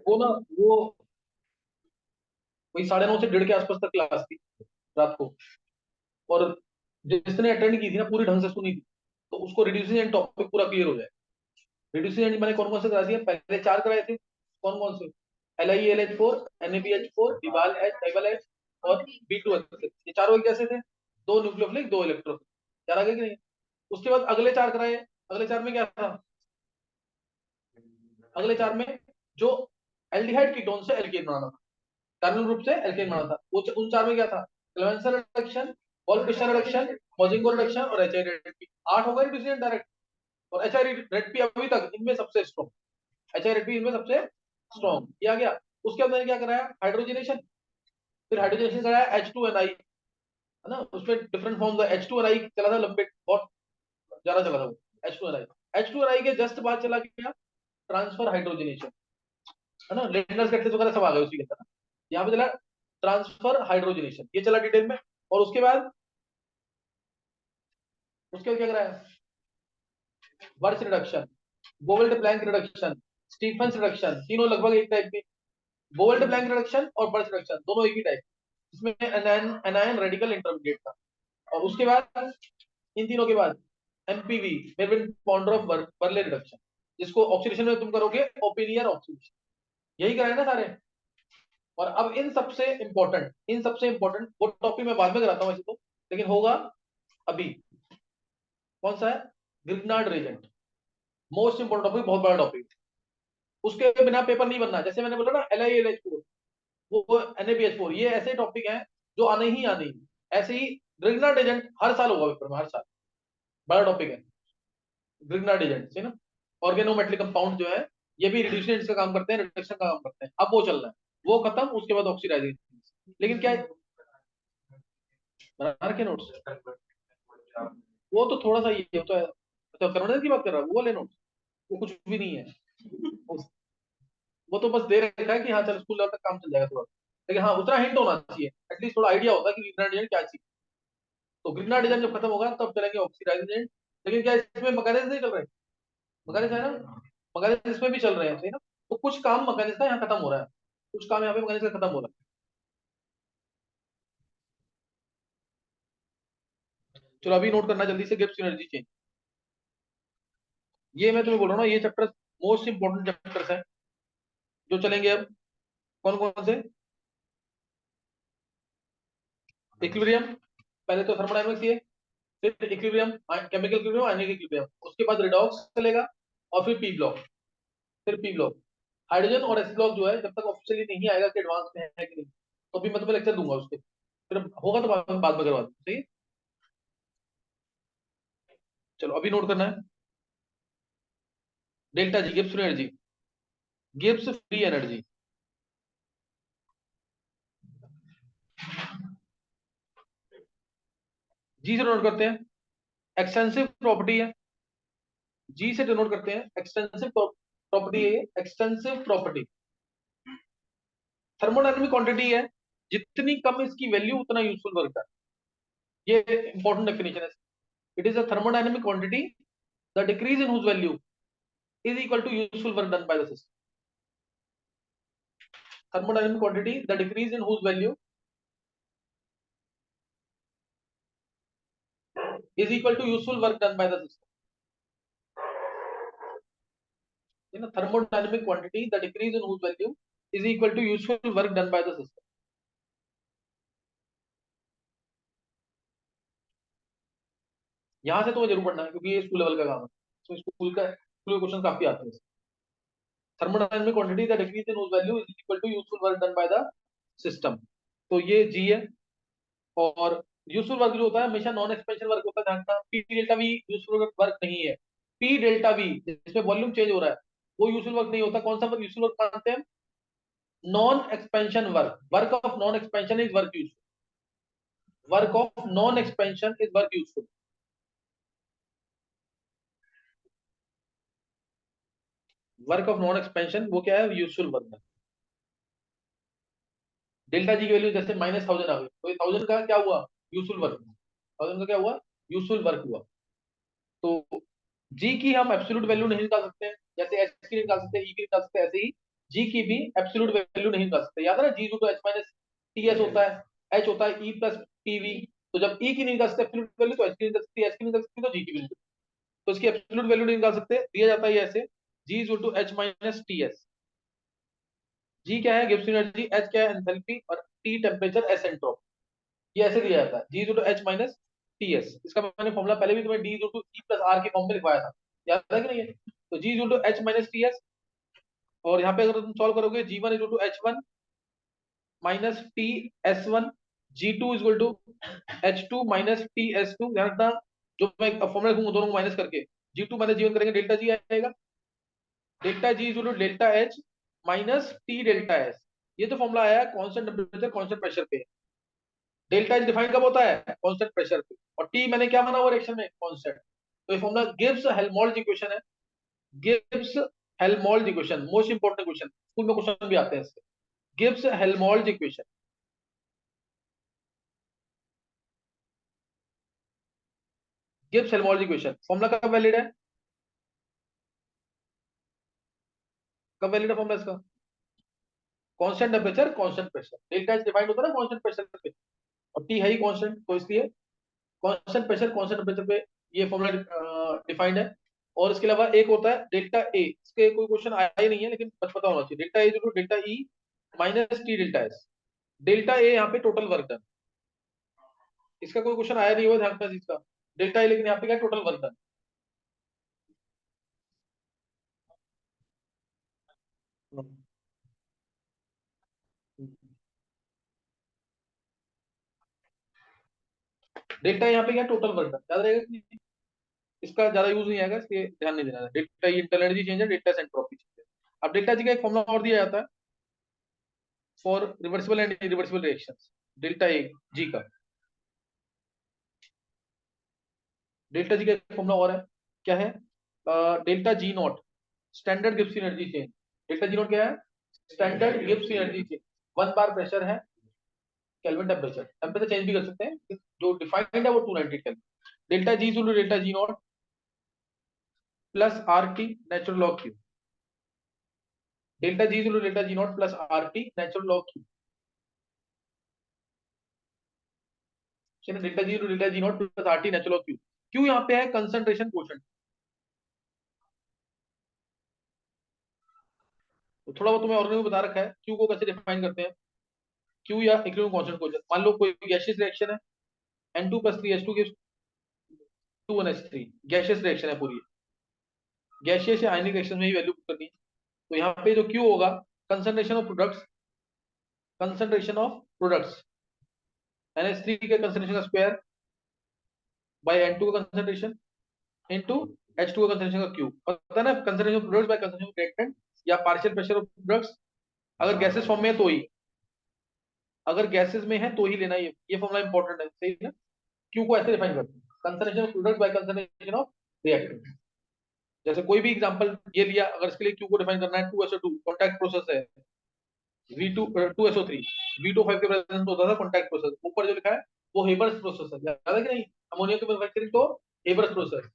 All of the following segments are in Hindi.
वो ना, वो वही 9:30 से 1:30 के आसपास तक क्लास थी रात को। और जिसने अटेंड की थी ना, पूरी ढंग से सुनी थी, तो उसको रिड्यूसिंग एंड टॉपिक पूरा क्लियर हो जाए। रिड्यूसिंग एंड मैंने कौन कौन से करा दिया, पहले 4 कराए थे। कौन कौन से? LiAlH4, NaBH4, डिबाल एच, डाइबल एच, और B2H6। ये चारों एक जैसे थे, 2 न्यूक्लियोफिलिक 2 इलेक्ट्रोफिलिक। चार आगे कि नहीं? उसके बाद अगले 4 कराए। अगले 4 में क्या था? अगले 4 में जो एल्डिहाइड कीटोन से एल्केन बनाना था, कार्बन ग्रुप से एल्केन बनाना था, वो उन 4 में क्या था? Clemmensen reduction, Paul Fischer reduction, Mozingo reduction और एचआई रेड पी। 8 हो गए रिड्यूसिंग डायरेक्ट। और एचआई रेड पी अभी तक इनमें सबसे स्ट्रॉन्ग। एचआई रेड पी इनमें सबसे स्ट्रॉन्ग किया गया। उसके बाद मैंने क्या कराया? हाइड्रोजनेशन। फिर हाइड्रोजनेशन कराया H2Ni, है ना? उसमें डिफरेंट फॉर्म था। H2Ni चला था लंबे, बहुत ज्यादा चला था वो। H2Ni, H2Ni के जस्ट बाद चला गया ट्रांसफर हाइड्रोजनेशन, है ना? लेटनर्स कैटलिस्ट वगैरह सब आ गए उसी के अंदर। यहाँ पे चला ट्रांसफर हाइड्रोजनेशन, ये चला डिटेल में। और उसके बाद क्या कराया? Birch reduction, Bouveault Blanc reduction, Stephen's reduction, तीनों लगभग एक टाइप के। बोवेल्ट प्लैंक रिडक्शन और बर्च रिडक्शन दोनों एक ही टाइप। इसमें एनायन एनायन रेडिकल इंटरमीडिएट था। और उसके बाद, इन तीनों के बाद, MPV, Meerwein Ponndorf Verley reduction, जिसको ऑक्सीडेशन में तुम करोगे ओपिनियर ऑक्सीडेशन। यही कराए ना सारे। और अब इन सबसे इंपॉर्टेंट वो टॉपिक मैं बाद में कराता हूँ वैसे तो, लेकिन होगा अभी। कौन सा है? Grignard Regent. Most important topic, बहुत बड़ा टॉपिक। उसके बिना पेपर नहीं बनना। जैसे मैंने बोला ना, LiAlH4, वो NaBH4, ये ऐसे टॉपिक हैं जो आने ही आने ही। ऐसे ही ग्रिग्नार्ड एजेंट हर साल होगा पेपर में, हर साल। बड़ा टॉपिक है ग्रिग्नार्ड एजेंट, है ना? ऑर्गेनोमेटलिक कंपाउंड जो है, ये भी रिड्यूसेंट का काम करते हैं, रिडक्शन का काम करते हैं। अब वो चल रहा है, वो खत्म। उसके बाद ऑक्सीडाइजेशन। लेकिन क्या है, बना रखे नोट्स। वो तो थोड़ा सा ये होता है। तो कन्वर्जन की बात कर रहा हूँ, वो वाले नोट्स, वो कुछ भी नहीं है। वो तो बस दे रखा है कि हाँ चल स्कूल लेवल तक काम चल जाएगा थोड़ा। लेकिन हाँ, उतना हिंट होना चाहिए, एटलीस्ट थोड़ा आइडिया होता है कि ग्रिग्नार्ड एजेंट क्या चीज। तो ग्रिग्नार्ड एजेंट जब खत्म होगा तब चलेंगे ऑक्सीडाइजिंग एजेंट। लेकिन क्या इसमें मैकेनिज्म नहीं चल रहे? मैकेनिज्म है ना, मैकेनिज्म इसमें भी चल रहे हैं, सही ना? तो कुछ काम मैकेनिज्म का यहाँ खत्म हो रहा है, कुछ काम यहाँ पे मैकेनिज्म का खत्म हो रहा है। चलो अभी नोट करना जल्दी से, गिब्स एनर्जी चेंज। ये मैं तुम्हें बोल रहा हूँ ना, ये चैप्टर मोस्ट इंपोर्टेंट चैप्टर्स है जो चलेंगे अब। कौन कौन से? इक्विलिब्रियम, पहले तो थर्मोडायनामिक्स ये, फिर equilibrium, chemical equilibrium, ionic equilibrium, उसके बाद रिडॉक्स चलेगा, और फिर पी ब्लॉक। फिर पी ब्लॉक, हाइड्रोजन और एस ब्लॉक जो है, जब तक ऑफिशियली नहीं आएगा कि एडवांस में है कि नहीं, तो भी मैं तुम्हें लेक्चर दूंगा उसके। फिर होगा तो बाद में करवा दूँ, सही है? चलो अभी नोट करना है। Delta G, Gibbs free energy. Gibbs free energy, G से नोट करते हैं, एक्सटेंसिव प्रॉपर्टी है। जी से डिनोट करते हैं एक्सटेंसिव प्रॉपर्टी है, एक्सटेंसिव प्रॉपर्टी। थर्मोडायनामिक क्वांटिटी है, जितनी कम इसकी वैल्यू उतना यूजफुल वर्क है। ये इंपॉर्टेंट डेफिनेशन है। It is a thermodynamic quantity, the decrease in whose value is equal to useful work done by the system. Thermodynamic quantity, the decrease in whose value is equal to useful work done by the system. है ना? Thermodynamic quantity, the decrease in whose value is equal to useful work done by the system. यहां से तो जरूर पढ़ना है, क्योंकि ये स्कूल लेवल का काम है, तो स्कूल के क्वेश्चन काफी आते हैं। Thermodynamic quantity the decrease in whose value is equal to useful work done by the system. तो ये जी है। और यूजफुल वर्क जो होता है हमेशा नॉन एक्सपेंशन वर्क होता है, ध्यान रखना। P delta we useful work नहीं है। पी डेल्टा वी, जिसमें वॉल्यूम चेंज हो रहा है, वो यूजफुल वर्क नहीं होता। कौन सा वर्क यूजफुल वर्क मानते हैं? Non expansion work. Work of non expansion is work useful. Work of non expansion is work useful. Work of non expansion वो क्या है? यूजफुल वर्क है। डेल्टा जी की वैल्यू जैसे -1000 आ गई, तो ये 1000 का क्या हुआ? Useful work. 1000 का क्या हुआ? यूजफुल वर्क हुआ। तो जी की हम एब्सोल्यूट वैल्यू नहीं निकाल सकते हैं, जैसे एच की निकाल सकते हैं, ई की निकाल सकते हैं, ऐसे ही जी की भी एब्सोल्यूट वैल्यू नहीं निकाल सकते। याद है ना, G to H minus T S होता है, एच होता है ई प्लस टीवी। तो जब ई की नहीं निकाल सकते एब्सोल्यूट वैल्यू, तो एच की नहीं निकाल सकती, एच की नहीं निकाल सकती तो जी की भी नहीं। तो इसकी एब्सोल्यूट वैल्यू नहीं निकाल सकते। दिया जाता है ये ऐसे, G is to H minus T S. G क्या है, गिब्स एनर्जी, एच क्या है, एंथैल्पी, और टी टेम्परेचर, एस एंट्रोपी। ये ऐसे दिया जाता है, G to H minus T S. इसका मैंने फॉर्मूला पहले भी तुम्हें D to E plus R के फॉर्म में लिखवाया था, याद है कि नहीं है? तो G to H minus T S, और यहाँ पे अगर तुम सॉल्व करोगे, G one is to H one minus T S one, G two is to H two minus T S two. ध्यान रखना, जो मैं फॉर्मूला लिखूंगा दोनों को माइनस करके, G two minus G one करेंगे, डेल्टा जी आएगा, delta G is to delta H minus T delta S. ये तो फॉर्मूला आया है कांस्टेंट टेम्परेचर कांस्टेंट प्रेशर पे। डेल्टा एच डिफाइन कब होता है, कांस्टेंट प्रेशर पे, और टी मैंने क्या माना हुआ रिएक्शन में, कांस्टेंट। तो ये फॉर्मूला गिब्स हेल्महोल्ट्ज इक्वेशन है, Gibbs Helmholtz equation, most important question, school में क्वेश्चन भी आते हैं इसके। Gibbs Helmholtz equation, Gibbs Helmholtz equation formula कब वैलिड है, कब वैलिड है फॉर्मूला इसका? Constant temperature constant pressure, delta H defined होता है ना कांस्टेंट प्रेशर पे, और टी है ही कांस्टेंट, तो इसलिए कांस्टेंट प्रेशर कांस्टेंट टेम्परेचर पे ये फॉर्मूला डिफाइंड है। और इसके अलावा एक होता है डेल्टा ए, इसके कोई क्वेश्चन आया ही नहीं है लेकिन बच पता होना चाहिए, delta A equal to delta E minus T delta S. Delta A यहाँ पे टोटल वर्क डन, इसका कोई क्वेश्चन आया नहीं हुआ ध्यान रखना इसका, डेल्टा ए, लेकिन यहाँ पे क्या टोटल वर्क डन। डेल्टा यहाँ पे क्या टोटल वर्क डन, याद रहेगा कि नहीं? इसका ज्यादा यूज नहीं आएगा, इसलिए ध्यान नहीं देना है। Delta E internal energy change है, डेल्टा एंट्रोपी चेंज है। अब डेल्टा जी का एक फॉर्मूला और दिया जाता है for reversible and irreversible reactions, delta A G का, डेल्टा जी का एक फॉर्मूला और है, क्या है, delta G naught, standard Gibbs energy change. Delta G naught क्या है, standard Gibbs energy change. One bar pressure है, केल्विन टेम्परेचर, टेम्परेचर चेंज भी कर सकते हैं, जो डिफाइंड है वो 290 Kelvin. Delta G equal to delta G naught plus R T natural log Q, delta G equal to delta G naught plus R T natural log Q. Delta G equal to delta G naught plus R T natural log Q. Q यहाँ पे है कंसंट्रेशन कोशेंट। तो थोड़ा बहुत तुम्हें ऑर्गेनिक बता रखा है क्यू को कैसे डिफाइन करते हैं। क्यू या इक्विलिब्रियम कांस्टेंट कोशेंट, मान लो कोई गैसियस रिएक्शन है, N2 plus 3H2 gives 2NH3, gaseous reaction है पूरी, गैसियस या आयनिक रिएक्शन में ही वैल्यू पुट करनी है। तो यहाँ पे जो Q होगा, concentration of products, concentration of products, NH3 के कंसंट्रेशन का स्क्वायर बाय N2 का कंसंट्रेशन इनटू H2 का कंसंट्रेशन का Q। पता है ना, concentration of products by concentration of reactant या पार्शियल प्रेशर ऑफ प्रोडक्ट्स, अगर गैसेस फॉर्म में है तो ही, अगर गैसेस में है तो ही लेना, ये फॉर्मूला इंपॉर्टेंट है, सही है ना? Q को ऐसे डिफाइन करते हैं, concentration of products by concentration of reactant. जैसे कोई भी एग्जांपल ये लिया, अगर इसके लिए Q को डिफाइन करना है, 2SO2 कॉन्टैक्ट प्रोसेस है, V2 2SO3 V2O5 के प्रेजेंस में होता था कॉन्टैक्ट प्रोसेस, ऊपर जो लिखा है वो हेबर्स प्रोसेस है, याद है कि नहीं? अमोनिया की मैन्युफैक्चरिंग तो हेबर्स प्रोसेस,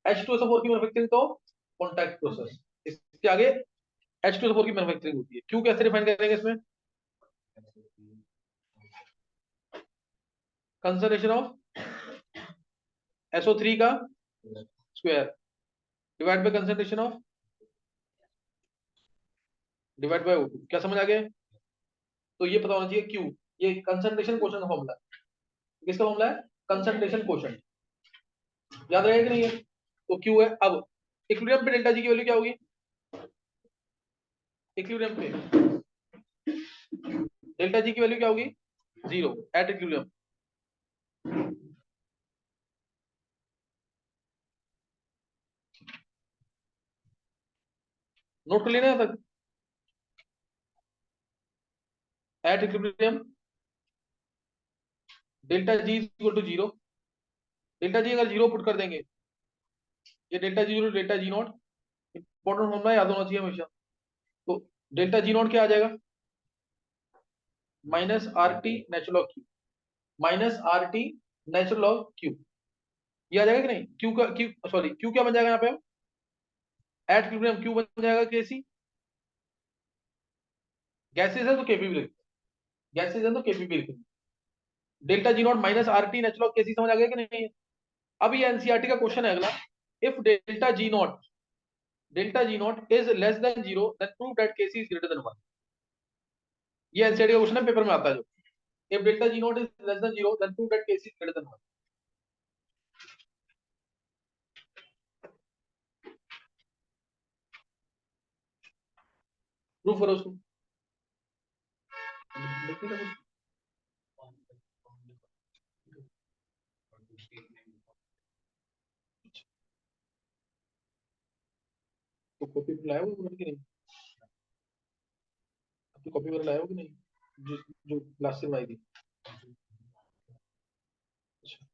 H2SO4 की मैन्युफैक्चरिंग तो कॉन्टैक्ट प्रोसेस, इसके आगे H2SO4 की मैन्युफैक्चरिंग होती है। क्यू कैसे डिफाइन करेंगे इसमें, कंसंट्रेशन ऑफ SO3 का square divide by concentration of, divide by O2। क्या समझ आ गया? तो ये पता होना चाहिए क्यू, ये कंसंट्रेशन क्वोशंट का फॉर्मूला है। किसका फॉर्मूला है, कंसंट्रेशन क्वोशंट, याद रहेगा कि नहीं है? तो क्यू है। अब इक्विलिब्रियम पे डेल्टा जी की वैल्यू क्या होगी, इक्विलिब्रियम पे डेल्टा जी की वैल्यू क्या होगी, जीरो एट इक्विलिब्रियम। नोट कर लेना यहाँ तक, at equilibrium delta G equal to zero. Delta G अगर जीरो पुट कर देंगे, ये delta G zero delta G not, important formula याद होना चाहिए हमेशा। तो डेल्टा जी नॉट क्या आ जाएगा, minus R T natural log Q, minus R T natural log Q, ये आ जाएगा कि नहीं? क्यू का क्यू, सॉरी क्यू क्या बन जाएगा यहाँ पे, एट इक्विलिब्रियम क्यू बन जाएगा केसी गैसेज है तो केपी भी लिखते हैं, गैसेज है तो केपी भी लिखेंगे। Delta G naught minus R T natural KC, समझ आ गया कि नहीं? अब ये एनसीईआरटी का क्वेश्चन है अगला, if delta G not is less than zero then prove that KC is greater than one. ये एनसीईआरटी का क्वेश्चन है, पेपर में आता है जो, if delta G not is less than zero then prove that KC is greater than one. Prove करो उसको, देखिए तो तो कॉपी लाया हो कि नहीं? अपनी कॉपी वगैरह लाया हो कि नहीं, जो जो लास्ट से आई थी? अच्छा,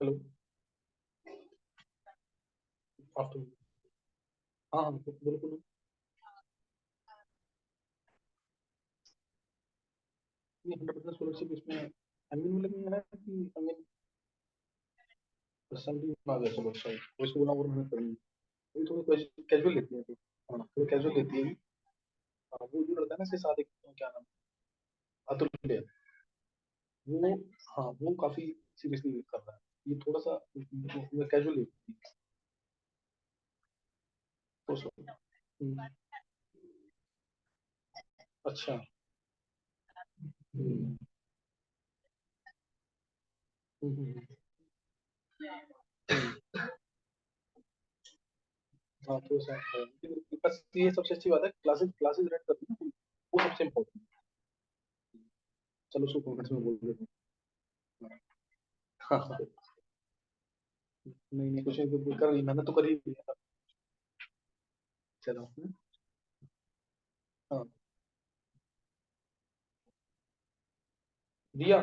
हेलो, आप तो, हाँ हाँ बोलो बोलो। ये 100% स्कॉलरशिप इसमें एमइन में लगी है कि एमइन पर्सनली आ गया? चलो अच्छा है, तो इसको बोला और मैंने करी, ये थोड़ा कैजुअल लेती है तो, हाँ थोड़ा कैजुअल लेती है। हाँ, वो जो रहता है ना इसके साथ एक, क्या नाम, अतुल्य, वो, हाँ वो काफी सीरियसली कर रहा है, ये थोड़ा सा कैजुअल लेती है तो अच्छा। हम्म, हम्म, हाँ तो ऐसा है, लेकिन बस ये सबसे अच्छी बात है, क्लासेस क्लासेस रेड करती है ना, वो सबसे इम्पोर्टेंट। चलो उसको कमेंट्स में बोल देते हैं। हाँ हाँ, नहीं नहीं कुछ नहीं, कर रही मैंने तो करी ही है। चलो, हाँ दिया,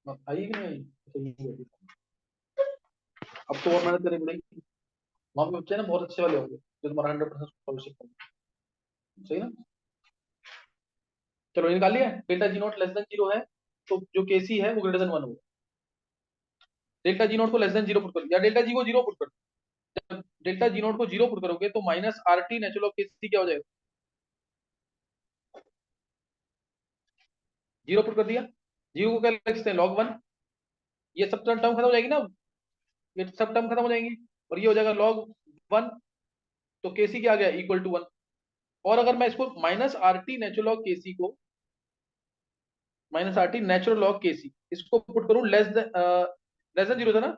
हाँ, आई कि नहीं आई? सही है। अब तो और मेहनत करनी पड़ेगी, वहाँ पे बच्चे ना बहुत अच्छे वाले होंगे जो तुम्हारा 100% स्कॉलरशिप होंगे, सही ना? चलो निकाल लिया, delta G naught less than zero है, तो जो केसी है वो ग्रेटर देन वन होगा। डेल्टा जी नॉट को लेस देन जीरो पुट करो, या डेल्टा जी को जीरो पुट करो। जब डेल्टा जी नॉट को जीरो पुट करोगे तो minus R T natural of KC क्या हो जाएगा? जीरो पुट कर दिया, जीरो को क्या लिख सकते हैं, लॉग वन। ये सब टर्म खत्म हो जाएगी ना, ये सब टर्म खत्म हो जाएंगी, और ये हो जाएगा लॉग वन। तो केसी क्या आ गया, इक्वल टू वन। और अगर मैं इसको minus R T natural of KC को, minus R T natural log KC, इसको पुट करूं लेस देन जीरो था ना,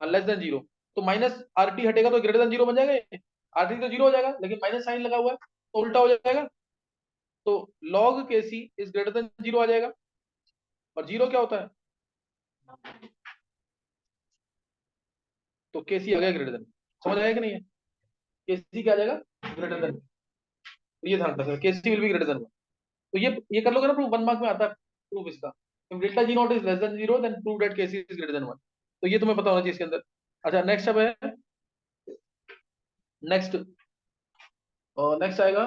लेस देन जीरो, तो माइनस आर टी हटेगा तो ग्रेटर देन जीरो बन जाएगा। आर टी तो जीरो हो जाएगा लेकिन माइनस साइन लगा हुआ है तो उल्टा हो जाएगा, तो log KC is greater than zero आ जाएगा। और जीरो क्या होता है, तो केसी आ गया ग्रेटर देन। समझ आया कि नहीं है? केसी क्या आ जाएगा, ग्रेटर देन। तो ये ध्यान रखना, KC will be greater than one. तो ये कर लोगे ना प्रूफ, 1 मार्क में आता है प्रूफ इसका, delta G not is less than zero then prove that KC is greater than one. तो ये तुम्हें पता होना चाहिए इसके अंदर। अच्छा नेक्स्ट अब है, नेक्स्ट नेक्स्ट आएगा,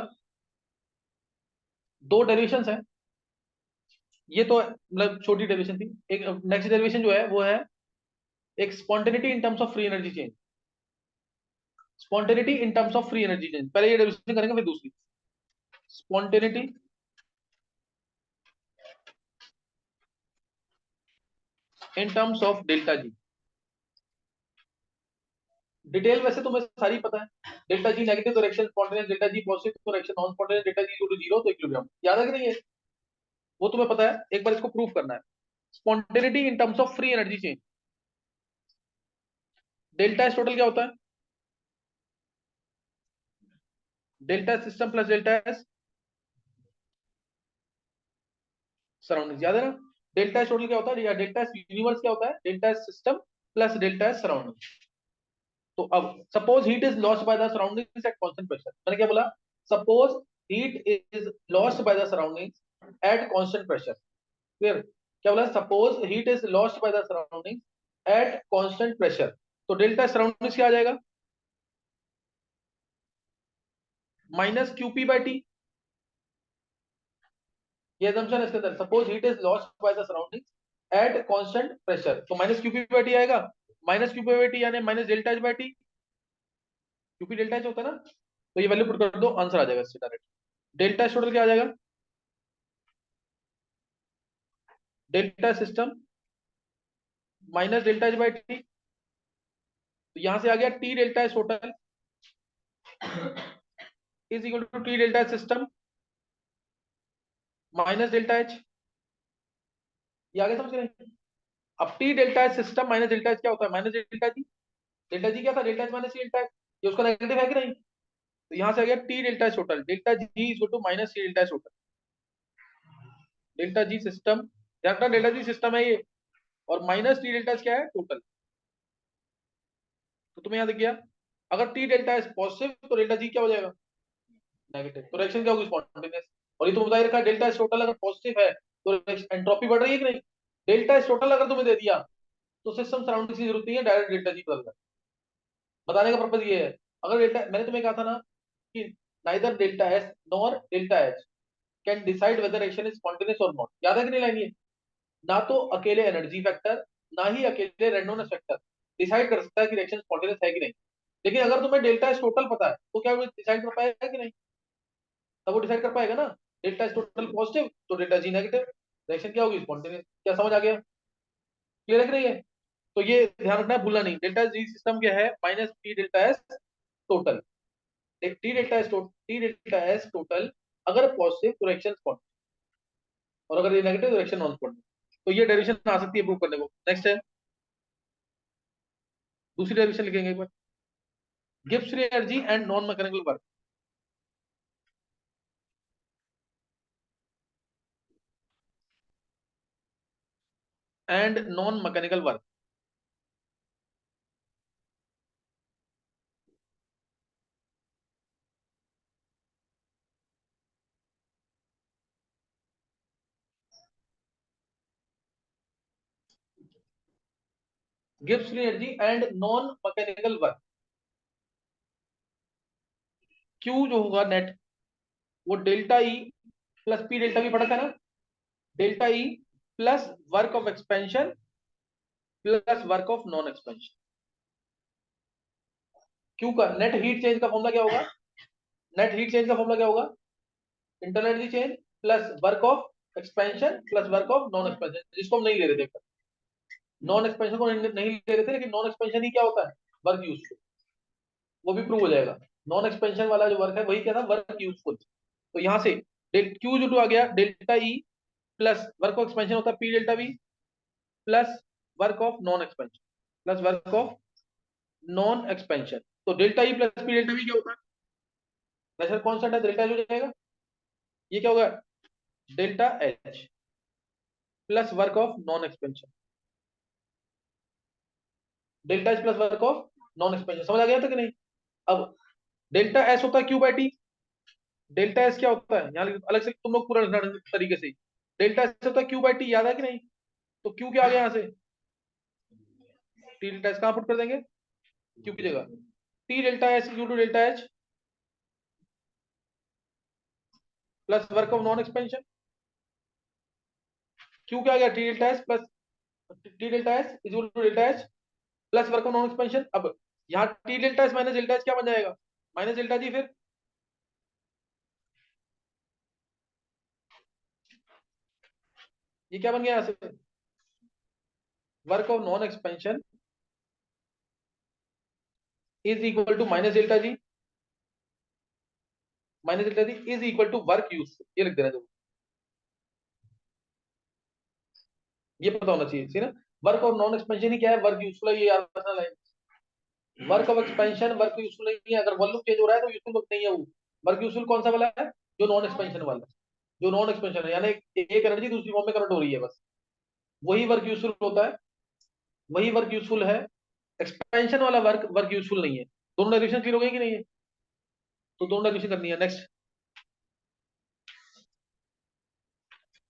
दो डेरिवेशन है। ये तो मतलब छोटी डेरिवेशन थी, एक नेक्स्ट डेरिवेशन जो है वो है एक spontaneity in terms of free energy change. Spontaneity in terms of free energy change, पहले ये डेरिवेशन करेंगे फिर दूसरी। Spontaneity in terms of delta G. Detail वैसे तुम्हें सारी पता है, डेल्टा जी नेगेटिव तो reaction spontaneous, delta G positive तो reaction non spontaneous, delta G equal to zero तो इक्विलिब्रियम, याद है कि नहीं है? वो तुम्हें पता है, एक बार इसको प्रूव करना है। Spontaneity in terms of free energy change, delta S total क्या होता है, delta system plus delta S surrounding, याद है ना? डेल्टा एस टोटल क्या होता है, या डेल्टा एस यूनिवर्स क्या होता है, delta S system plus delta S surrounding. तो अब suppose heat is lost by the surroundings at constant pressure, मैंने क्या बोला, suppose heat is lost by the surroundings at constant pressure. Clear, क्या बोला, suppose heat is lost by the surroundings at constant pressure. तो डेल्टा सराउंडिंग्स क्या आ जाएगा, माइनस क्यूपी बाई टी। ये assumption है इसके अंदर, suppose heat is lost by the surroundings at constant pressure, तो माइनस क्यूपी बाई टी आएगा, माइनस क्यूपी बाई टी यानी minus delta H by T, QP delta H होता है ना, तो ये वैल्यू पुट कर दो, आंसर आ जाएगा इससे डायरेक्ट। डेल्टा एच टोटल क्या आ जाएगा, delta system minus delta H by T, तो यहां से आ गया T delta H total is equal to T delta system minus delta H. ये आगे समझ गए। अब T delta H system minus delta H क्या होता है, minus delta G. Delta G क्या था, delta H minus T delta H, ये उसका नेगेटिव है कि नहीं, तो यहां से आ गया T delta H total, delta G is equal to minus T delta H total. Delta G system, ध्यान रखना डेल्टा जी सिस्टम है ये, और माइनस टी डेल्टा एच क्या है, टोटल। तो तुम्हें याद गया, अगर टी डेल्टा एच पॉजिटिव तो डेल्टा जी क्या हो जाएगा, नेगेटिव, तो रिएक्शन क्या होगी, स्पॉन्टेनियस। और ये तो बता ही रखा है डेल्टा एच टोटल अगर पॉजिटिव है तो एंट्रोपी बढ़ रही है कि नहीं। डेल्टा एच टोटल अगर तुम्हें दे दिया तो सिस्टम सराउंडिंग की जरूरत नहीं है, डायरेक्ट डेल्टा जी बदल। बताने का पर्पज ये है, अगर डेल्टा, मैंने तुम्हें कहा था ना कि neither delta S nor delta H can decide whether reaction is spontaneous और नॉट, याद है कि नहीं लाइन ये, ना तो अकेले एनर्जी फैक्टर ना ही अकेले रैंडमनेस फैक्टर डिसाइड कर सकता है कि रिएक्शन स्पॉन्टेनियस है कि नहीं। लेकिन अगर तुम्हें डेल्टा एस टोटल पता है तो क्या वो डिसाइड कर पाएगा कि नहीं, तब वो डिसाइड कर पाएगा ना। डेल्टा एस टोटल पॉजिटिव तो डेल्टा जी नेगेटिव, रिएक्शन क्या होगी, स्पॉन्टेनियस। क्या समझ आ गया, क्लियर है कि नहीं है। तो ये ध्यान रखना है, भूलना नहीं, डेल्टा जी सिस्टम क्या है, minus T delta S total. T delta S T delta S total अगर पॉजिटिव तो रिएक्शन स्पॉन्टेनियस, और अगर ये नेगेटिव तो रिएक्शन नॉन स्पॉन्टेनियस। तो ये डेरिवेशन आ सकती है प्रूव करने को। नेक्स्ट है, दूसरी डेरिवेशन लिखेंगे एक बार, Gibbs free energy and non mechanical work. And non mechanical work, Gibbs free energy and non mechanical work. Q जो होगा नेट, वो delta E plus P delta भी पढ़ा था ना, delta E plus work of expansion plus work of non expansion. Q का नेट हीट चेंज का फॉर्मूला क्या होगा, नेट हीट चेंज का फॉर्मूला क्या होगा, internal energy change plus work of expansion plus work of non expansion, जिसको हम नहीं ले रहे थे, नॉन एक्सपेंशन को नहीं ले रहे थे, लेकिन नॉन एक्सपेंशन ही क्या होता है, वर्क यूजफुल, वो भी प्रूव हो जाएगा। नॉन एक्सपेंशन वाला जो वर्क है वही क्या था, वर्क यूजफुल। तो यहां से क्यू जो आ गया delta E plus work of expansion होता है P delta V plus work of non expansion plus work of non expansion. तो delta E plus P delta V क्या होता है, प्रेशर कांस्टेंट है, डेल्टा हो जाएगा, ये क्या होगा, delta H plus work of non expansion, delta H plus work of non expansion. समझ आ गया था कि नहीं। अब डेल्टा एस होता है Q by T, delta S क्या होता है, यहाँ अलग से तुम लोग पूरा तरीके से, डेल्टा एस होता है क्यू बाई टी, याद है कि नहीं। तो क्यू क्या आ गया यहाँ से, टी डेल्टा एस कहाँ पुट कर देंगे, क्यू की जगह, T delta S Q to delta H plus work of non expansion. Q क्या आ गया, T delta S plus T delta S is equal to delta H plus work of non expansion. अब यहाँ T delta S minus delta H क्या बन जाएगा, माइनस डेल्टा जी, फिर ये क्या बन गया यहाँ से, work of non expansion is equal to minus delta G, minus delta G is equal to work use, ये लिख देना जरूर, ये पता होना चाहिए, ठीक है ना। वर्क ऑफ नॉन एक्सपेंशन ही क्या है, वर्क यूजफुल है, ये याद रखना है। Work of expansion work useful नहीं है, अगर वॉल्यूम चेंज हो रहा है तो यूजफुल वर्क नहीं है वो। वर्क यूजफुल कौन सा वाला है, जो नॉन एक्सपेंशन वाला, जो नॉन एक्सपेंशन है, यानी एक एनर्जी दूसरी फॉर्म में कन्वर्ट हो रही है बस। वही वर्क यूजफुल होता है, वही वर्क यूजफुल है। एक्सपेंशन वाला वर्क वर्क यूजफुल नहीं है। दोनों डेरिवेशन क्लियर हो गई कि नहीं है? तो दोनों डेरिवेशन करनी है। नेक्स्ट,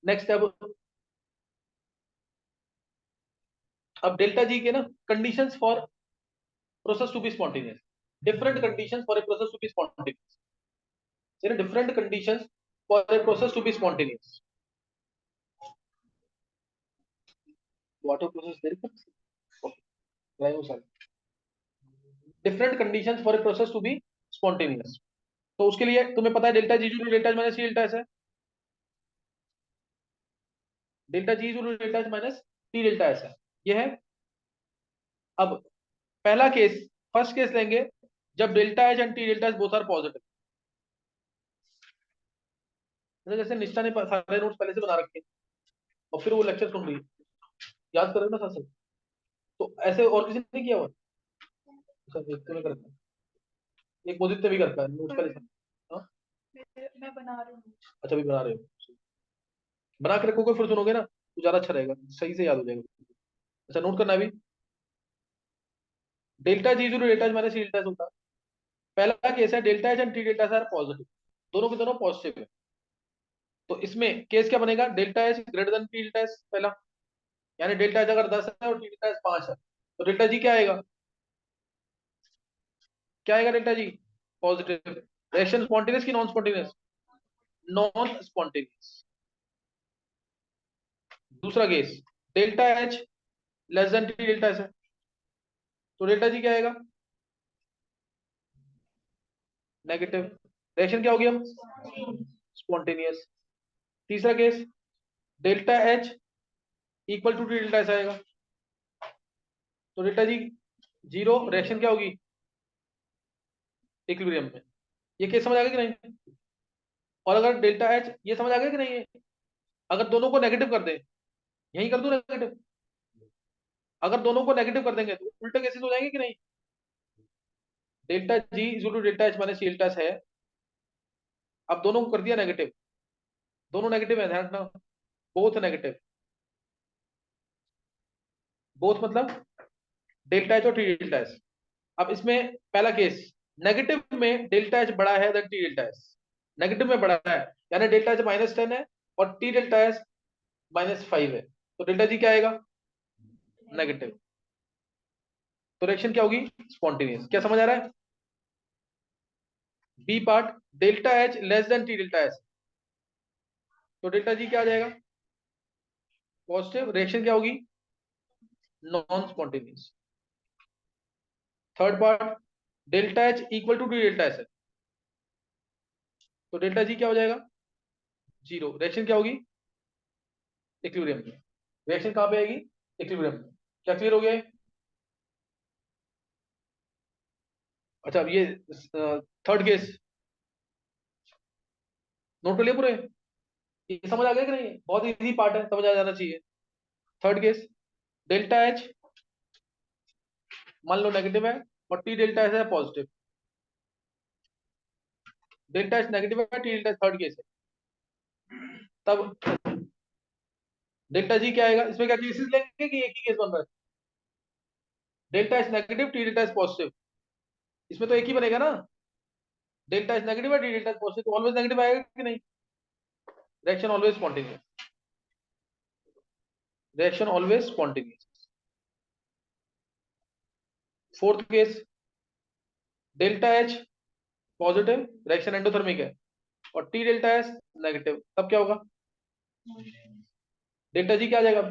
नेक्स्ट अब डेल्टा जी के ना conditions for process to be spontaneous, different conditions for a process to be spontaneous, different conditions for a process to be spontaneous. Water process there different conditions for a process to be spontaneous. तो उसके लिए तुम्हें पता है delta G joule delta minus C delta S है, delta G joule delta minus T delta S है, ये है। अब पहला केस, फर्स्ट केस लेंगे जब delta H and T delta S both are positive. जैसे निष्ठा ने सारे नोट्स पहले से बना रखे हैं और फिर वो लेक्चर सुन रही है, याद करो ना साथ। तो ऐसे और किसी ने किया हुआ? अच्छा, एक तो मैं करता हूँ, एक मोदित ने भी करता है नोट्स पहले से। हाँ, मैं बना रही हूँ। अच्छा, भी बना रहे हो, बना के रखोगे फिर सुनोगे ना तो ज्यादा अच्छा रहेगा, सही से याद हो जाएगा। अच्छा, नोट करना अभी। Delta G zero delta minus C delta होता है। पहला केस है delta H and T delta R positive, दोनों के दोनों पॉजिटिव है। तो इसमें केस क्या बनेगा? Delta H greater than T delta S पहला, यानी डेल्टा एच अगर 10 है और टी डेल्टा एस 5 है तो डेल्टा जी क्या आएगा? क्या आएगा delta G? Positive. Reaction spontaneous की नॉन स्पॉन्टेनियस? Non spontaneous. दूसरा case, delta H less than T delta S है तो डेल्टा जी क्या आएगा? नेगेटिव। रिएक्शन क्या होगी अब? स्पॉन्टेनियस। तीसरा case, delta H equal to T delta S आएगा तो डेल्टा जी जीरो, रिएक्शन क्या होगी? इक्विलिब्रियम में। ये केस समझ आ गया कि नहीं? और अगर डेल्टा एच, ये समझ आ गया कि नहीं है? अगर दोनों को नेगेटिव कर दे, यही कर दो नेगेटिव, अगर दोनों को नेगेटिव कर देंगे तो उल्टे केसेस हो जाएंगे कि नहीं? Delta G equal to delta H minus delta S है, अब दोनों को कर दिया नेगेटिव, दोनों नेगेटिव है, ध्यान रखना, बोथ नेगेटिव। बोथ मतलब डेल्टा एच और टी डेल्टा एस। अब इसमें पहला केस, नेगेटिव में डेल्टा एच बड़ा है then T delta S, negative में बड़ा है, यानी डेल्टा एच -10 है और टी डेल्टा एस -5 है तो डेल्टा जी क्या आएगा? नेगेटिव। तो रिएक्शन क्या होगी? स्पॉन्टेनियस। क्या समझ आ रहा है? B part, delta H less than T delta S तो डेल्टा जी क्या आ जाएगा? पॉजिटिव। रिएक्शन क्या होगी? Non spontaneous. Third part, delta H equal to T delta S है तो डेल्टा जी क्या हो जाएगा? जीरो। रिएक्शन क्या होगी? इक्विलिब्रियम में। रिएक्शन कहां पे आएगी? इक्विलिब्रियम में। क्या क्लियर हो गया है? अच्छा, अब ये थर्ड केस नोट कर लिया पूरे? ये समझ आ गया कि नहीं? बहुत इजी पार्ट है, समझ आ जाना चाहिए। थर्ड केस, डेल्टा एच मान लो नेगेटिव है और टी डेल्टा एस है पॉजिटिव। डेल्टा एच नेगेटिव है, T delta S third case है, तब डेल्टा जी क्या आएगा? इसमें क्या केसेस लेंगे कि एक ही केस बन रहा है? Delta H negative, T delta S positive, इसमें तो एक ही बनेगा ना। डेल्टा एच नेगेटिव है, टी डेल्टा एस पॉजिटिव, तो ऑलवेज नेगेटिव आएगा कि नहीं? Reaction always spontaneous, reaction always spontaneous. Fourth case, delta H positive, reaction endothermic है और टी डेल्टा एस नेगेटिव, तब क्या होगा? डेल्टा जी क्या आ जाएगा?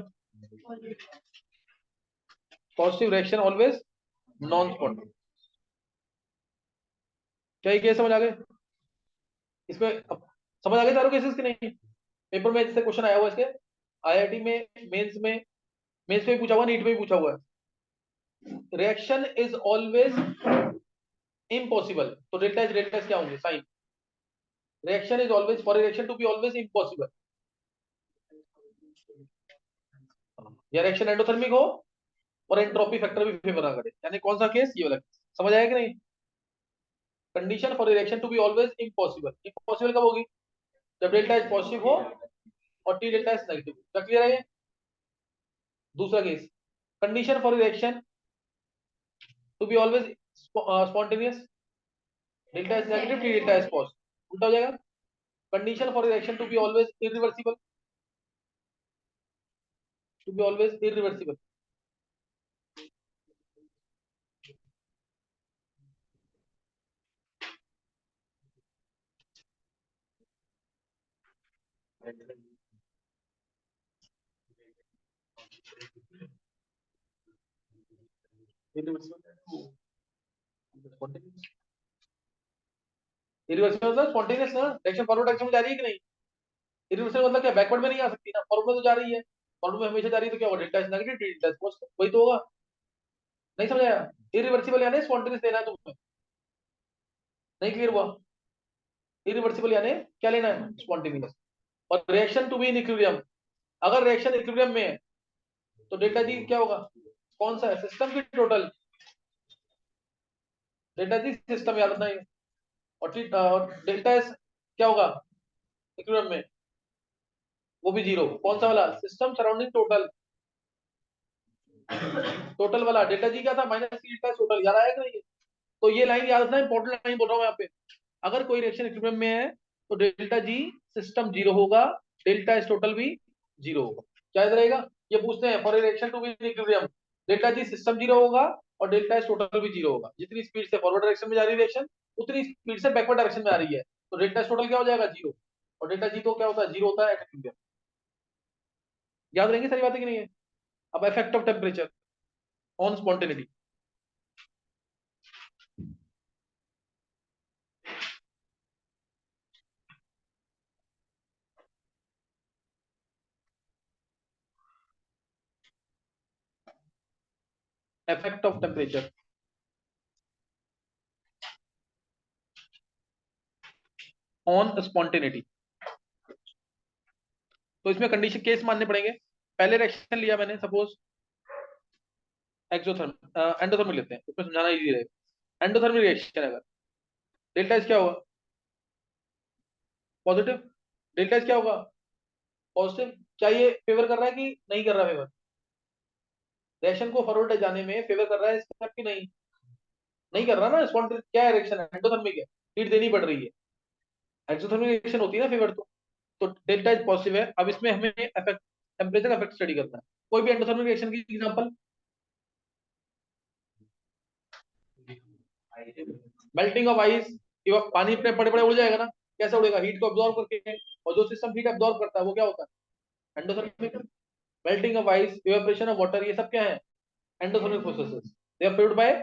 Positive. Reaction always non spontaneous. क्या ये केस समझ आ गए? इसमें समझ आ गए चारों केसेस कि नहीं? पेपर में जैसे क्वेश्चन आया हुआ है इसके, आईआईटी में, मेंस में, मेंस में भी पूछा हुआ, नीट में भी पूछा हुआ है। रिएक्शन इज ऑलवेज इम्पॉसिबल तो डेल्टा एस क्या होंगे? Sign. Reaction is always, for reaction to be always impossible, या रिएक्शन एंडोथर्मिक हो और एंट्रोपी फैक्टर भी फेवर ना करे, यानी कौन सा केस? ये वाला केस। समझ आया कि नहीं? Condition for reaction to be always impossible, impossible कब होगी? जब डेल्टा एच पॉजिटिव हो और टी डेल्टा एस नेगेटिव। क्या क्लियर है ये? दूसरा case, condition for reaction to be always spontaneous, delta S negative, T delta S positive, उल्टा हो जाएगा। Condition for reaction to be always irreversible, to be always irreversible, irreversible मतलब स्पॉन्टेनियस ना, रिएक्शन फॉरवर्ड डायरेक्शन में जा रही है कि नहीं। इरिवर्सिबल मतलब क्या, बैकवर्ड में नहीं आ सकती ना, फॉरवर्ड में तो जा रही है, फॉरवर्ड में हमेशा जा रही है, तो क्या होगा, delta S negative, T delta S positive, वही तो होगा। नहीं समझाया, इरिवर्सिबल यानी स्पॉन्टेनियस लेना है तुम्हें, नहीं क्लियर हुआ। इरिवर्सिबल यानी क्या लेना है, स्पॉन्टेनियस। और reaction to be in equilibrium, अगर रिएक्शन इक्विलिब्रियम में है तो डेल्टा जी क्या होगा, कौन सा है, सिस्टम की टोटल, डेल्टा जी सिस्टम याद रखना है। और डेल्टा एस क्या होगा इक्विलिब्रियम में, वो भी जीरो, कौन सा वाला, सिस्टम सराउंडिंग टोटल, टोटल वाला डेल्टा जी क्या था, माइनस सी डेल्टा टोटल, याद आया कि नहीं। तो ये लाइन याद रखना, इंपॉर्टेंट लाइन बोल रहा हूँ यहाँ पे, अगर कोई रिएक्शन इक्विलिब्रियम में है तो डेल्टा जी सिस्टम जीरो होगा, डेल्टा एस टोटल भी जीरो होगा। क्या याद रहेगा, ये पूछते हैं for reaction to be in equilibrium, delta G system zero होगा और डेल्टा एस टोटल भी जीरो होगा। जितनी स्पीड से फॉरवर्ड डायरेक्शन में जा रही है रिएक्शन, उतनी स्पीड से बैकवर्ड डायरेक्शन में आ रही है, तो डेल्टा एस टोटल क्या हो जाएगा, जीरो। और डेल्टा जी तो क्या होता है, जीरो होता है एट इक्विलिब्रियम। याद रहेंगी सारी बातें कि नहीं है। अब effect of temperature on spontaneity, effect of temperature on spontaneity. तो इसमें कंडीशन केस मानने पड़ेंगे। पहले रिएक्शन लिया मैंने, सपोज एक्सोथर्म एंडोथर्मिक लेते हैं, उसमें समझाना इजी रहेगा। एंडोथर्मिक रिएक्शन अगर डेल्टा एस क्या होगा, पॉजिटिव, डेल्टा एस क्या होगा, पॉजिटिव। क्या ये फेवर कर रहा है कि नहीं कर रहा, फेवर रिएक्शन को फॉरवर्ड जाने में फेवर कर रहा है स्टेप की नहीं, नहीं कर रहा ना। स्पॉन्टेनियस क्या है, रिएक्शन है एंडोथर्मिक है, हीट देनी पड़ रही है। एक्सोथर्मिक रिएक्शन होती है ना फेवर, तो डेल्टा एस पॉजिटिव है। अब इसमें हमें इफेक्ट, टेम्परेचर इफेक्ट स्टडी करना है। कोई भी एंडोथर्मिक रिएक्शन की एग्जांपल, मेल्टिंग ऑफ आइस, पानी अपने पड़े पड़े उड़ जाएगा ना, कैसे उड़ेगा, हीट को अब्सॉर्ब करके। और जो सिस्टम हीट अब्सॉर्ब करता है वो क्या होता है, endothermic. Melting of ice, evaporation of water, ये सब क्या है, endothermic processes. They are fuelled by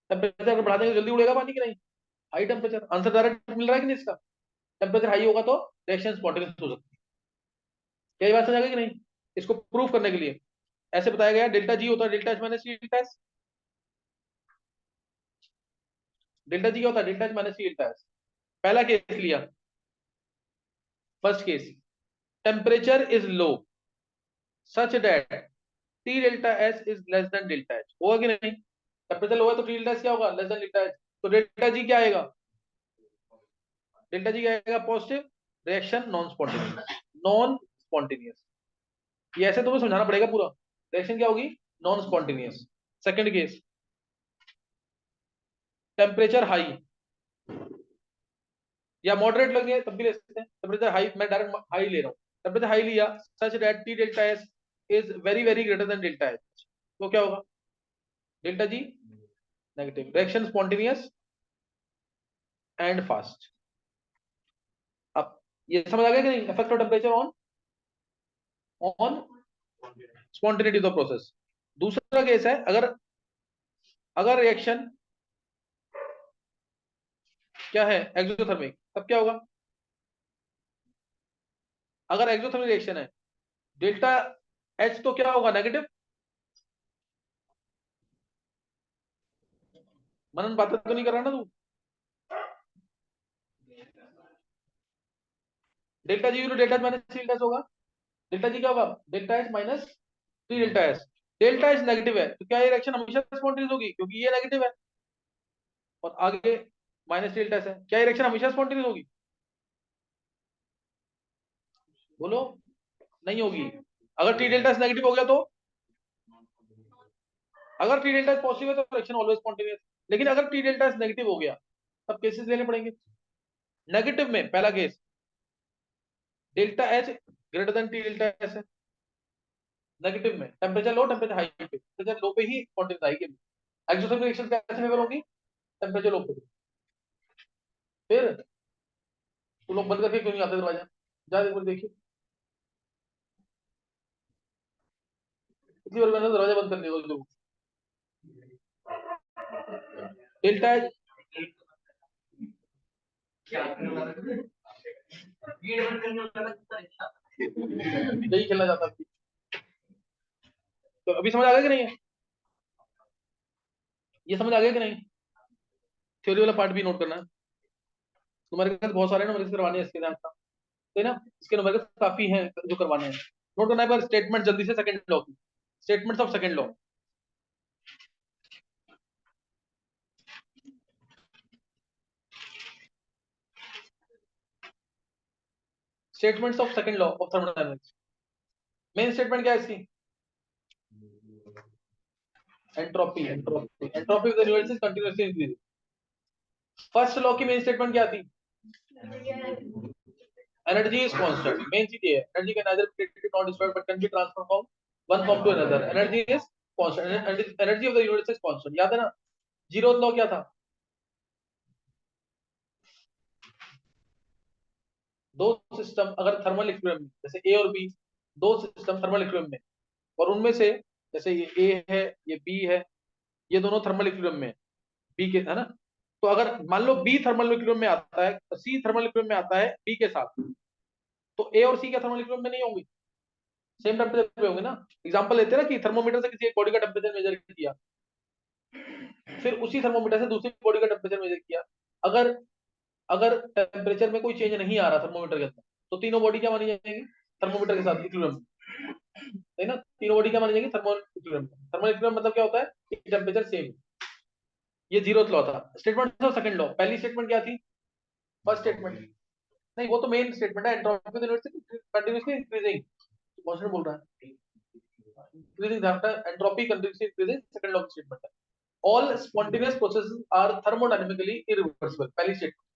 temperature, बढ़ा देंगे जल्दी उड़ेगा पानी की नहीं, हाई टेम्परेचर। आंसर डायरेक्ट मिल रहा है कि नहीं इसका, टेम्परेचर हाई होगा तो रिएक्शन स्पॉन्टेनियस हो सकती है। यही बात समझ आ गई कि नहीं। इसको प्रूफ करने के लिए ऐसे बताया गया, डेल्टा जी होता है delta H minus C delta S. Delta G क्या होता है, delta H minus C delta S. पहला केस लिया, first case, temperature is low such that T delta S is less than delta H, होगा कि नहीं। टेम्परेचर लो है तो टी डेल्टा एस क्या होगा, लेस देन डेल्टा एच। तो डेल्टा जी क्या आएगा, डेल्टा जी क्या आएगा, positive, reaction non spontaneous, non spontaneous. ये ऐसे तुम्हें समझाना पड़ेगा पूरा, रिएक्शन क्या होगी, non spontaneous. Second case, temperature high या मॉडरेट लगे तब भी ले सकते हैं। टेम्परेचर हाई, मैं डायरेक्ट हाई ले रहा हूँ, टेम्परेचर हाई लिया, सच that T delta S is very very greater than delta H, तो क्या होगा, delta G negative, reaction spontaneous and fast. अब ये समझ आ गया कि नहीं, effect of temperature on on spontaneity of the process. दूसरा केस है, अगर अगर रिएक्शन क्या है, एक्सोथर्मिक, तब क्या होगा, अगर एक्सोथर्मिक रिएक्शन है, डेल्टा एच तो क्या होगा, नेगेटिव। मनन बात तो नहीं कर रहा ना तू, delta G delta H minus C delta H होगा। डेल्टा जी क्या होगा, delta H minus C delta H. Delta H negative है तो क्या ये रिएक्शन हमेशा स्पॉन्टेनियस होगी, क्योंकि ये नेगेटिव है। और आगे माइनस डेल्टा एच है, क्या ये रिएक्शन हमेशा स्पॉन्टेनियस होगी, बोलो, नहीं होगी। अगर टी डेल्टा एच नेगेटिव हो गया तो अगर टी डेल्टा पॉजिटिव है तो रिएक्शन ऑलवेज स्पॉन्टेनियस, लेकिन अगर टी डेल्टा नेगेटिव हो गया तब केसेस लेने पड़ेंगे। नेगेटिव में पहला case delta H greater than T delta S है। नेगेटिव में टेम्परेचर लो, टेम्परेचर हाई पे, टेम्परेचर लो पे ही स्पॉन्टेनियस आएगी। एक्सोथर्मिक रिएक्शन कैसे फेवर होगी? टेम्परेचर लो पे। फिर तो लोग बंद करके क्यों नहीं आते दरवाजा? जा एक बार देखिए, इतनी बार मैंने दरवाजा बंद कर दिया। डेल्टा एच यही खेलना चाहता था। तो अभी समझ आ गया कि नहीं है? ये समझ आ गया कि नहीं? थ्योरी वाला पार्ट भी नोट करना है। तुम्हारे पास बहुत सारे नंबर करवाने हैं इसके साथ, है ना? इसके नंबर काफी हैं जो करवाने हैं। नोट करना है पर स्टेटमेंट जल्दी से, सेकंड लॉ की statements of second law. Statements of second law of thermodynamics. Main statement क्या है इसकी? Entropy, entropy, entropy of the universe is continuously increasing. First law की मेन स्टेटमेंट क्या थी? Energy is constant. मेन चीज ये है, energy can neither be created nor destroyed but can be transformed from one form to another। Energy is constant, energy of the universe is constant. याद है ना? जीरो लॉ क्या था? दो सिस्टम अगर थर्मल इक्विलिब्रियम में, जैसे ए और बी, दो सिस्टम थर्मल इक्विलिब्रियम में, और उनमें से जैसे ये ए है, ये बी है, ये दोनों थर्मल इक्विलिब्रियम में, बी के, है ना? तो अगर मान लो बी थर्मल इक्विलिब्रियम में आता है, सी थर्मल इक्विलिब्रियम में आता है बी के साथ, तो ए और सी का थर्मल इक्विलिब्रियम में नहीं होंगे, सेम टेम्परेचर पे होंगे ना। एग्जांपल लेते हैं ना कि थर्मोमीटर से किसी एक बॉडी का टेम्परेचर मेजर किया, फिर उसी थर्मोमीटर से दूसरी बॉडी का टेम्परेचर मेजर किया, अगर अगर टेम्परेचर में कोई चेंज नहीं आ रहा थर्मोमीटर के अंदर, तो तीनों बॉडी क्या मानी जाएगी? थर्मोमीटर के साथ इक्विलिब्रियम, है ना? तीनों बॉडी क्या मानी जाएगी? Thermal equilibrium. थर्मल इक्विलिब्रियम मतलब क्या होता है कि टेम्परेचर सेम। ये जीरोथ लॉ था। स्टेटमेंट ऑफ सेकंड लॉ, पहली स्टेटमेंट क्या थी? फर्स्ट स्टेटमेंट नहीं, वो तो मेन स्टेटमेंट है, entropy of the universe continuously increasing. कौन सा बोल रहा है? Increasing entropy continuously increasing, second law की स्टेटमेंट है। All spontaneous processes are thermodynamically irreversible, पहली statement.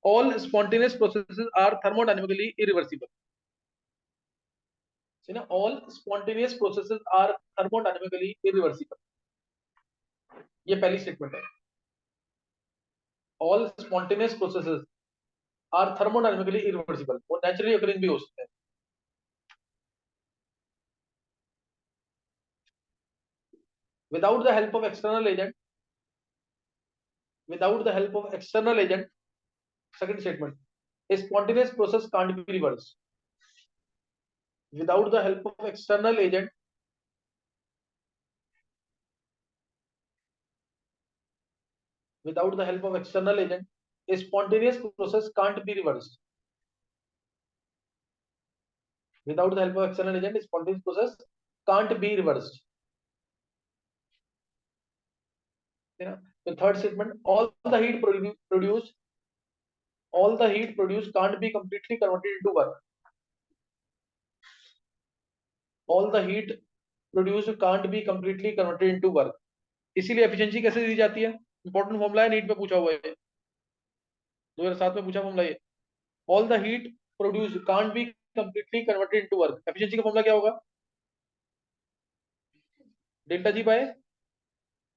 All spontaneous processes are thermodynamically irreversible, है ना? All spontaneous processes are thermodynamically irreversible, ये पहली स्टेटमेंट है। All spontaneous processes are thermodynamically irreversible, वो नेचुरली अकरिंग भी हो सकते हैं। Without the help of external agent, without the help of external agent, second statement, a spontaneous process can't be reversed without the help of external agent, without the help of external agent a spontaneous process can't be reversed, without the help of external agent a spontaneous process can't be reversed, you know? The third statement, all the heat produced, all the heat produced can't be completely converted into work, all the heat produced can't be completely converted into work। इसीलिए एफिशिएंसी कैसे दी जाती है? इंपॉर्टेंट फॉर्मूला है, नीट में पूछा हुआ है, 2007 में पूछा फॉर्मूला ये। All the heat produce can't be completely converted into work. Efficiency का फॉर्मूला क्या होगा? Delta ji by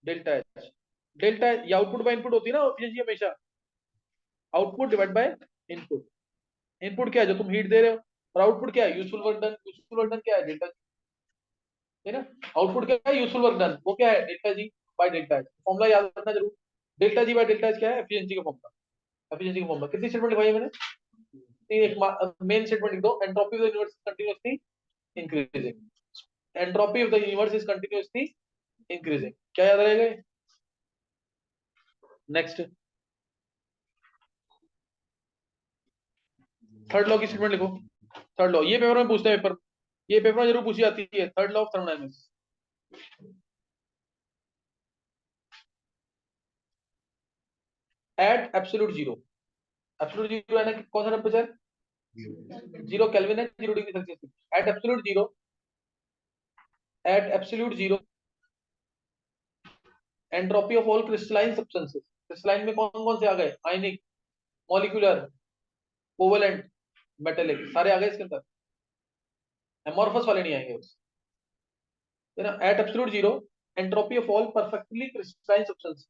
delta H. Delta ये आउटपुट बाय इनपुट होती है ना एफिशिएंसी हमेशा, output divide by input. Input क्या है? जो तुम हीट दे रहे हो, और आउटपुट क्या है? Useful work done. Useful work done क्या है? डेल्टा जी, है ना? आउटपुट क्या है? यूजफुल वर्क डन, वो क्या है? Delta ji by delta H. Formula याद रखना जरूर। Delta G by delta H क्या है? एफिशिएंसी का फॉर्मूला। एफिशिएंसी का फॉर्मूला कितनी स्टेटमेंट लिखवाई है मैंने? एक मेन स्टेटमेंट लिख दो, entropy of the universe continuously increasing. Entropy of the universe is continuously increasing, क्या याद रहेगा? नेक्स्ट, थर्ड लॉ की स्टेटमेंट लिखो। थर्ड लॉ, ये पेपर में पूछते हैं, पेपर, ये पेपर में जरूर पूछी जाती है। Third law of thermodynamics, at absolute zero. Absolute zero है ना, कौन सा टेम्परेचर? जीरो केल्विन है, 0 degree Celsius. At absolute zero, at absolute zero entropy of all crystalline substances, crystalline में कौन कौन से आ गए, आयनिक, मॉलिक्यूलर, कोवेलेंट, मेटेलिक, सारे आ गए इसके अंदर, एमॉर्फस वाले नहीं आएंगे बस, है ना। At absolute zero entropy of all perfectly crystalline substance,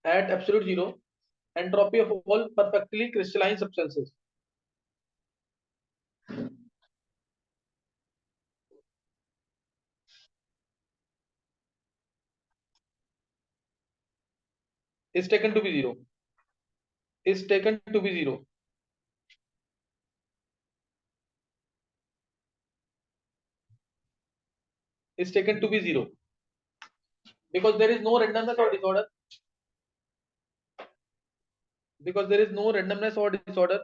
at absolute zero entropy of all perfectly crystalline substances is taken to be zero, is taken to be zero, is taken to be zero, because there is no randomness or disorder, because there is no randomness or disorder,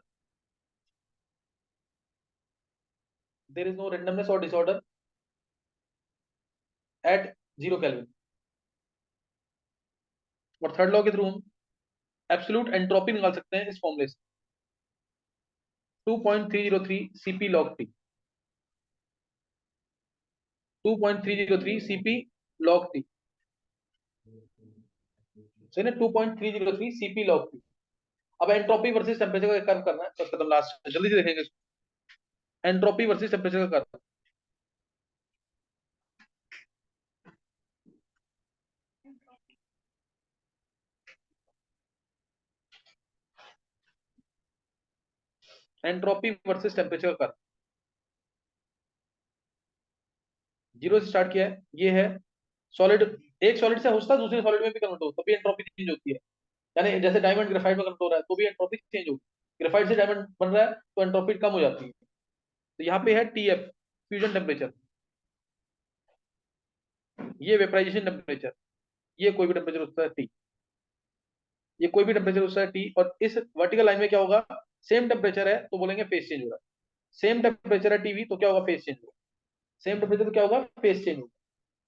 there is no randomness or disorder at 0 Kelvin। और थर्ड लॉ के थ्रू हम एब्सोल्यूट एंट्रोपी निकाल सकते हैं इस फॉर्मूले से, 2.303 Cp log T, 2.303 Cp log T, सही ना, 2.303 Cp log T। अब एंट्रोपी वर्सेस टेम्परेचर का कर्व करना है, बस खत्म, लास्ट जल्दी से देखेंगे, एंट्रोपी वर्सेस टेम्परेचर का कर्व। एंट्रोपी वर्सेस टेम्परेचर का कर्व, जीरो से स्टार्ट किया है, ये है सॉलिड, एक सॉलिड से होता है दूसरे सॉलिड में भी कन्वर्ट होता है, तो भी एंट्रोपी चेंज होती है, यानी जैसे डायमंड ग्रेफाइट में कन्वर्ट हो रहा है तो भी एंट्रोपी चेंज होगी, ग्रेफाइट से डायमंड बन रहा है तो एंट्रोपी कम हो जाती है। तो यहाँ पे है टीएफ, फ्यूजन टेम्परेचर, ये वेपराइजेशन टेम्परेचर, ये कोई भी टेम्परेचर होता है टी, ये कोई भी टेम्परेचर होता है टी, और इस वर्टिकल लाइन में क्या होगा, सेम टेम्परेचर है तो बोलेंगे फेज चेंज हो रहा है, सेम टेम्परेचर है टीवी तो क्या होगा, फेज चेंज होगा, सेम टेम्परेचर तो क्या होगा, फेज चेंज होगा।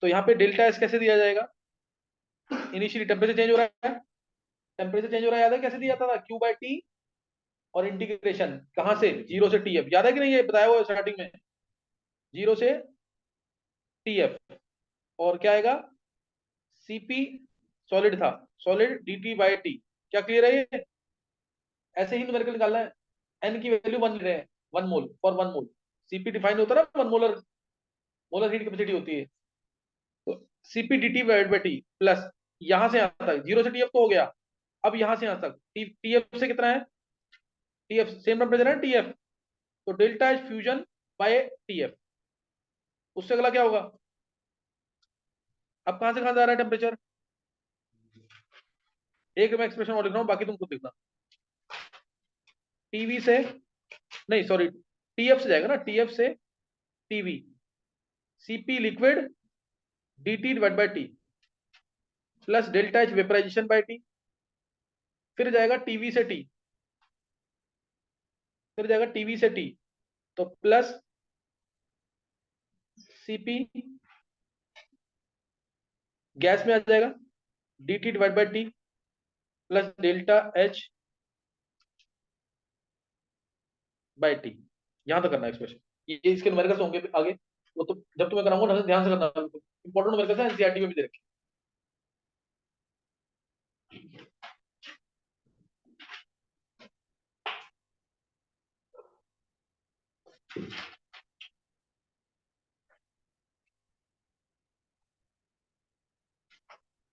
तो यहाँ पे डेल्टा एस कैसे दिया जाएगा, इनिशियली टेम्परेचर चेंज हो रहा है, टेम्परेचर चेंज हो रहा है, याद है कैसे दिया था, क्यू बाय टी, और इंटीग्रेशन कहां से, जीरो से टीएफ, याद है कि नहीं, ये बताया हुआ स्टार्टिंग में, जीरो से टीएफ, और क्या आएगा, सीपी, सॉलिड था, सॉलिड डीटी बाय टी, क्या क्लियर है ये, ऐसे ही न्यूमेरिकल निकालना है, एन की वैल्यू 1 ले रहे हैं, 1 मोल फॉर 1 मोल, सीपी डिफाइन होता है ना, 1 मोलर, मोलर हीट कैपेसिटी होती है, तो CP DT by T plus, यहां से यहां तक जीरो से टीएफ तो हो गया, अब यहां से यहां तक टीएफ से कितना है, टीएफ सेम टेम्परेचर है टीएफ, तो delta H fusion by TF, उससे अगला क्या होगा, अब कहां से कहां जा रहा है टेम्परेचर, एक मैं एक्सप्रेशन और लिख रहा हूं, बाकी तुम खुद लिखना, टीवी से, नहीं सॉरी, टीएफ से जाएगा ना, टीएफ से TV, CP liquid DT divide by T plus delta H vaporization by T, फिर जाएगा टीवी से टी, फिर जाएगा टीवी से टी, तो प्लस सीपी गैस में आ जाएगा, DT divide by T plus delta H by T, यहां तक करना एक्सप्रेशन, ये इसके न्यूमेरिकल्स होंगे आगे, वो तो जब तुम्हें कराऊंगा ध्यान से करना, इंपॉर्टेंट न्यूमेरिकल्स है, एनसीईआरटी में भी दे रखे।